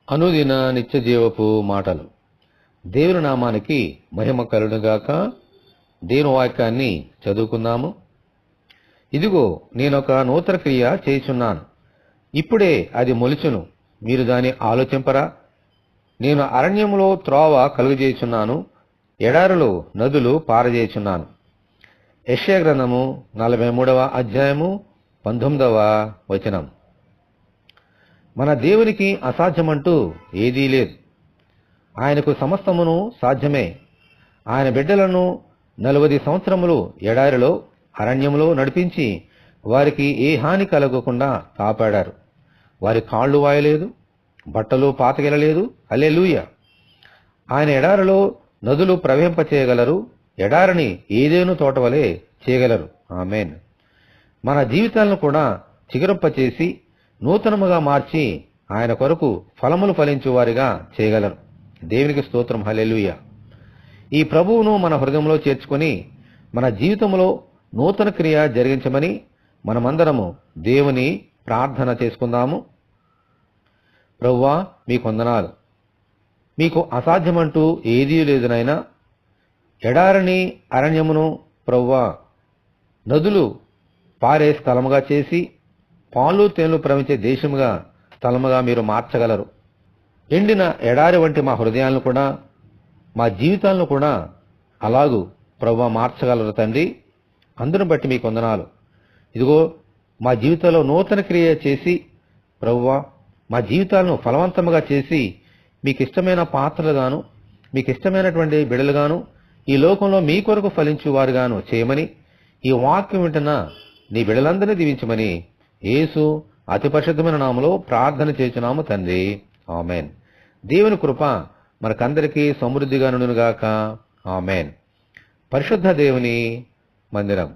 అనుదిన నిత్య జీవపు మాటలు. దేవుని నామానికి మహిమ కలుగునుగాక. దేవుని వాక్యాన్ని చదువుకుందాము. ఇదిగో, నేనొక నూతన క్రియ చేయుచున్నాను, ఇప్పుడే అది మొలుచును, మీరు దాన్ని ఆలోచింపరా? నేను అరణ్యములో త్రోవ కలుగజేయుచున్నాను, ఎడారిలో నదులు పారజేయుచున్నాను. యెషయా గ్రంథము 43వ అధ్యాయము 19వ వచనం. మన దేవునికి అసాధ్యమంటూ ఏదీ లేదు. ఆయనకు సమస్తమును సాధ్యమే. ఆయన బిడ్డలను 40 సంవత్సరములు ఎడారిలో అరణ్యములో నడిపించి వారికి ఏ హాని కలగకుండా కాపాడారు. వారి కాళ్ళు వాయలేదు, బట్టలు పాతగిలలేదు. హల్లెలూయా. ఆయన ఎడారిలో నదులు ప్రవహింపచేయగలరు, ఎడారిని ఏదేను తోటవలే చేయగలరు. ఆమేన్. మన జీవితాలను కూడా చిగురింపచేసి నూతనముగా మార్చి ఆయన కొరకు ఫలములు ఫలించు వారిగా చేయగలరు. దేవునికి స్తోత్రం. హల్లెలూయా. ఈ ప్రభువును మన హృదయంలో చేర్చుకొని మన జీవితంలో నూతన క్రియ జరిగించమని మనమందరము దేవుని ప్రార్థన చేసుకుందాము. ప్రభువా, మీకు వందనాలు. మీకు అసాధ్యమంటూ ఏదీ లేదు నాయనా. ఎడారిని అరణ్యమును ప్రభువా నదులు పారే స్థలముగా చేసి పాలు తేనెలు ప్రవహించే దేశముగా స్థలముగా మీరు మార్చగలరు. ఎండిన ఎడారి వంటి మా హృదయాలను కూడా మా జీవితాలను కూడా అలాగూ ప్రభువా మార్చగలరు తండ్రి. అందును బట్టి మీకు వందనాలు. ఇదిగో, మా జీవితంలో నూతన క్రియ చేసి ప్రభువా మా జీవితాలను ఫలవంతముగా చేసి మీకు ఇష్టమైన పాత్రలుగాను మీకు ఇష్టమైనటువంటి బిడలుగాను ఈ లోకంలో మీ కొరకు ఫలించు వారుగాను చేయమని ఈ వాక్యం వింటున్న నీ బిడలందరినీ దీవించమని యేసు అతి పరిశుద్ధమైన నామములో ప్రార్థన చేయుచున్నాము తండ్రి. ఆమేన్. దేవుని కృప మనకందరికీ సమృద్ధిగా నుండునుగాక. ఆమేన్. పరిశుద్ధ దేవుని మందిరం.